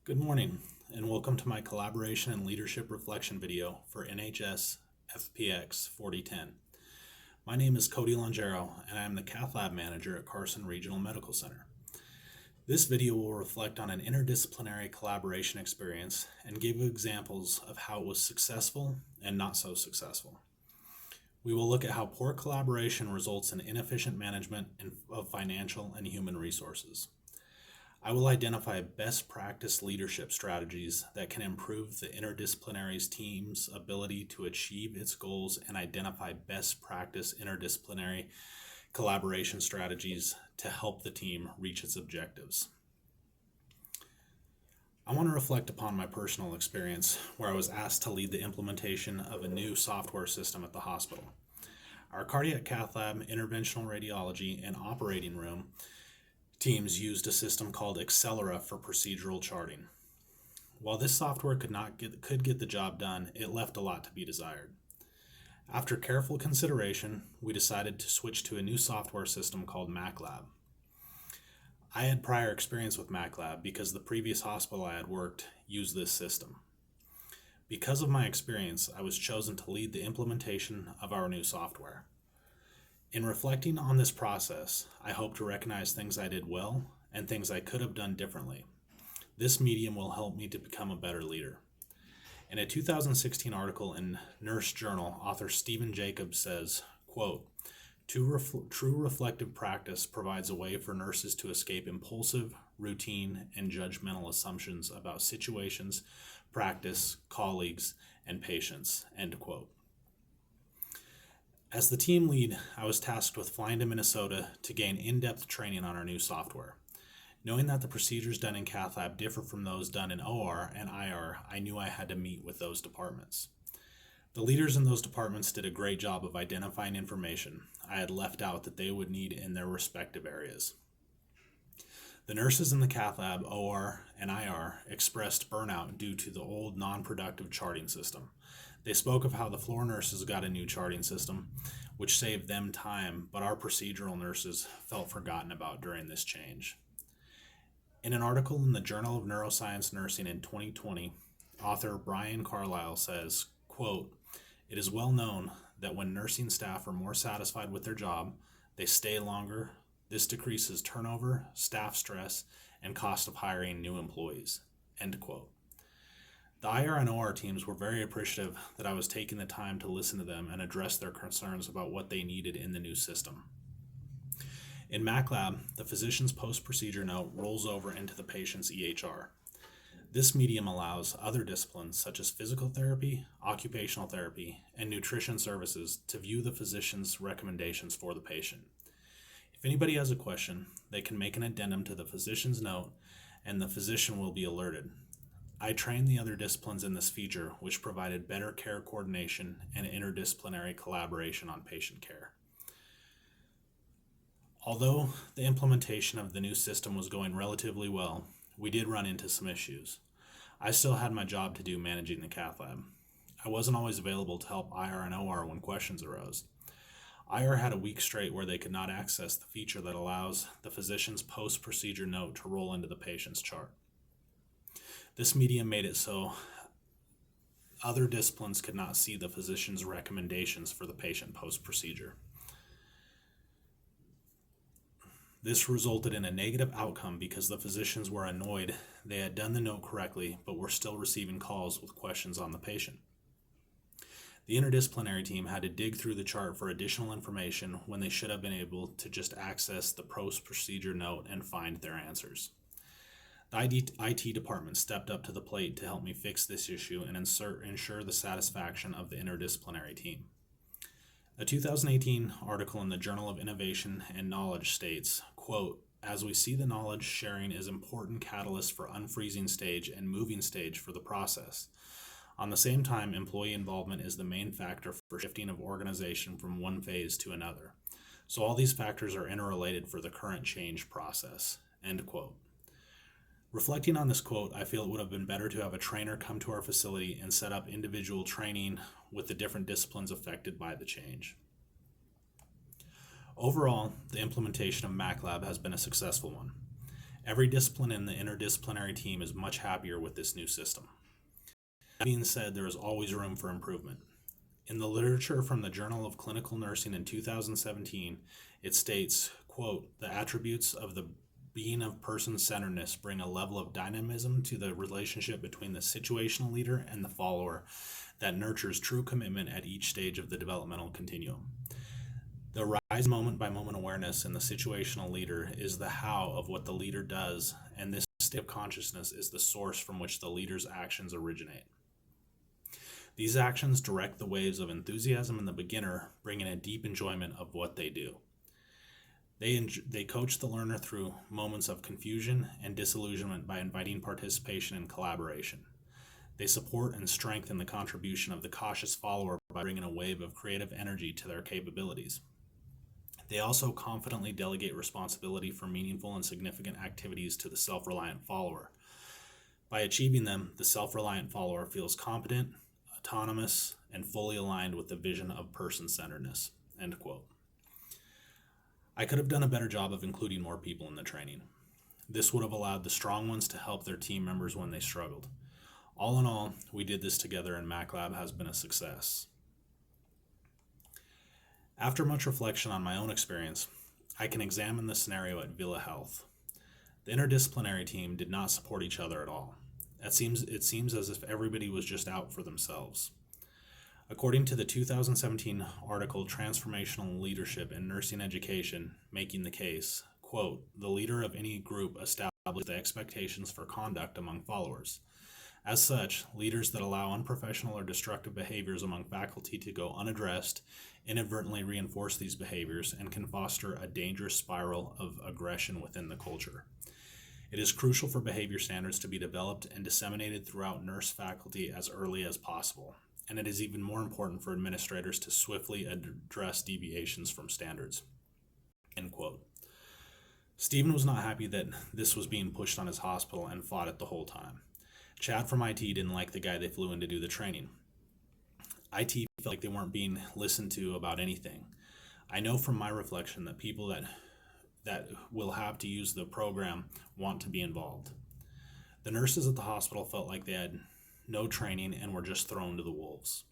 Good morning, and welcome to my collaboration and leadership reflection video for NHS FPX 4010. My name is Cody Longero, and I am the Cath Lab Manager at Carson Regional Medical Center. This video will reflect on an interdisciplinary collaboration experience and give examples of how it was successful and not so successful. We will look at how poor collaboration results in inefficient management of financial and human resources. I will identify best practice leadership strategies that can improve the interdisciplinary team's ability to achieve its goals and identify best practice interdisciplinary collaboration strategies to help the team reach its objectives. I want to reflect upon my personal experience where I was asked to lead the implementation of a new software system at the hospital. Our cardiac cath lab, interventional radiology, and operating room teams used a system called Accelera for procedural charting. While this software could get the job done, it left a lot to be desired. After careful consideration, we decided to switch to a new software system called MacLab. I had prior experience with MacLab because the previous hospital I had worked used this system. Because of my experience, I was chosen to lead the implementation of our new software. In reflecting on this process, I hope to recognize things I did well and things I could have done differently. This medium will help me to become a better leader. In a 2016 article in Nurse Journal, author Stephen Jacobs says, quote, true reflective practice provides a way for nurses to escape impulsive, routine, and judgmental assumptions about situations, practice, colleagues, and patients, end quote. As the team lead, I was tasked with flying to Minnesota to gain in-depth training on our new software. Knowing that the procedures done in cath lab differ from those done in OR and IR, I knew I had to meet with those departments. The leaders in those departments did a great job of identifying information I had left out that they would need in their respective areas. The nurses in the cath lab, OR, and IR expressed burnout due to the old non-productive charting system. They spoke of how the floor nurses got a new charting system, which saved them time, but our procedural nurses felt forgotten about during this change. In an article in the Journal of Neuroscience Nursing in 2020, author Brian Carlisle says, quote, "It is well known that when nursing staff are more satisfied with their job, they stay longer. This decreases turnover, staff stress, and cost of hiring new employees," end quote. The IR and OR teams were very appreciative that I was taking the time to listen to them and address their concerns about what they needed in the new system. In MacLab, the physician's post-procedure note rolls over into the patient's EHR. This medium allows other disciplines such as physical therapy, occupational therapy, and nutrition services to view the physician's recommendations for the patient. If anybody has a question, they can make an addendum to the physician's note and the physician will be alerted. I trained the other disciplines in this feature, which provided better care coordination and interdisciplinary collaboration on patient care. Although the implementation of the new system was going relatively well, we did run into some issues. I still had my job to do managing the cath lab. I wasn't always available to help IR and OR when questions arose. IR had a week straight where they could not access the feature that allows the physician's post-procedure note to roll into the patient's chart. This medium made it so other disciplines could not see the physician's recommendations for the patient post-procedure. This resulted in a negative outcome because the physicians were annoyed they had done the note correctly but were still receiving calls with questions on the patient. The interdisciplinary team had to dig through the chart for additional information when they should have been able to just access the post-procedure note and find their answers. The IT department stepped up to the plate to help me fix this issue and ensure the satisfaction of the interdisciplinary team. A 2018 article in the Journal of Innovation and Knowledge states, quote, "As we see the knowledge sharing is important catalyst for unfreezing stage and moving stage for the process. On the same time, employee involvement is the main factor for shifting of organization from one phase to another. So all these factors are interrelated for the current change process," end quote. Reflecting on this quote, I feel it would have been better to have a trainer come to our facility and set up individual training with the different disciplines affected by the change. Overall, the implementation of MacLab has been a successful one. Every discipline in the interdisciplinary team is much happier with this new system. That being said, there is always room for improvement. In the literature from the Journal of Clinical Nursing in 2017, it states, quote, "The attributes of the being of person-centeredness bring a level of dynamism to the relationship between the situational leader and the follower that nurtures true commitment at each stage of the developmental continuum. The rise moment-by-moment awareness in the situational leader is the how of what the leader does, and this state of consciousness is the source from which the leader's actions originate. These actions direct the waves of enthusiasm in the beginner, bringing a deep enjoyment of what they do. They coach the learner through moments of confusion and disillusionment by inviting participation and collaboration. They support and strengthen the contribution of the cautious follower by bringing a wave of creative energy to their capabilities. They also confidently delegate responsibility for meaningful and significant activities to the self-reliant follower. By achieving them, the self-reliant follower feels competent, autonomous, and fully aligned with the vision of person-centeredness." End quote. I could have done a better job of including more people in the training. This would have allowed the strong ones to help their team members when they struggled. All in all, we did this together and MacLab has been a success. After much reflection on my own experience, I can examine the scenario at Villa Health. The interdisciplinary team did not support each other at all. It seems as if everybody was just out for themselves. According to the 2017 article Transformational Leadership in Nursing Education, making the case, quote, "The leader of any group establishes the expectations for conduct among followers. As such, leaders that allow unprofessional or destructive behaviors among faculty to go unaddressed inadvertently reinforce these behaviors and can foster a dangerous spiral of aggression within the culture. It is crucial for behavior standards to be developed and disseminated throughout nurse faculty as early as possible, and it is even more important for administrators to swiftly address deviations from standards." End quote. Stephen was not happy that this was being pushed on his hospital and fought it the whole time. Chad from IT didn't like the guy they flew in to do the training. IT felt like they weren't being listened to about anything. I know from my reflection that people that will have to use the program want to be involved. The nurses at the hospital felt like they had no training and were just thrown to the wolves.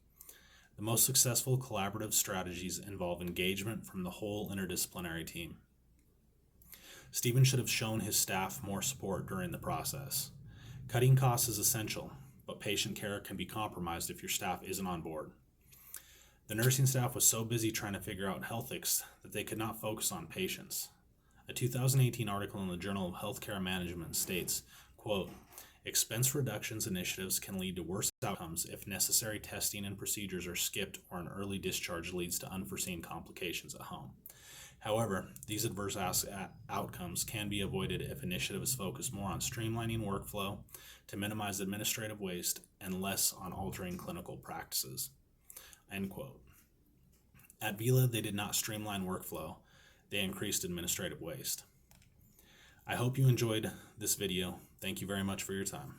The most successful collaborative strategies involve engagement from the whole interdisciplinary team. Stephen should have shown his staff more support during the process. Cutting costs is essential, but patient care can be compromised if your staff isn't on board. The nursing staff was so busy trying to figure out health ethics that they could not focus on patients. A 2018 article in the Journal of Healthcare Management states, quote, "Expense reductions initiatives can lead to worse outcomes if necessary testing and procedures are skipped or an early discharge leads to unforeseen complications at home. However, these adverse outcomes can be avoided if initiatives focus more on streamlining workflow to minimize administrative waste and less on altering clinical practices." End quote. At Vila, they did not streamline workflow, they increased administrative waste. I hope you enjoyed this video. Thank you very much for your time.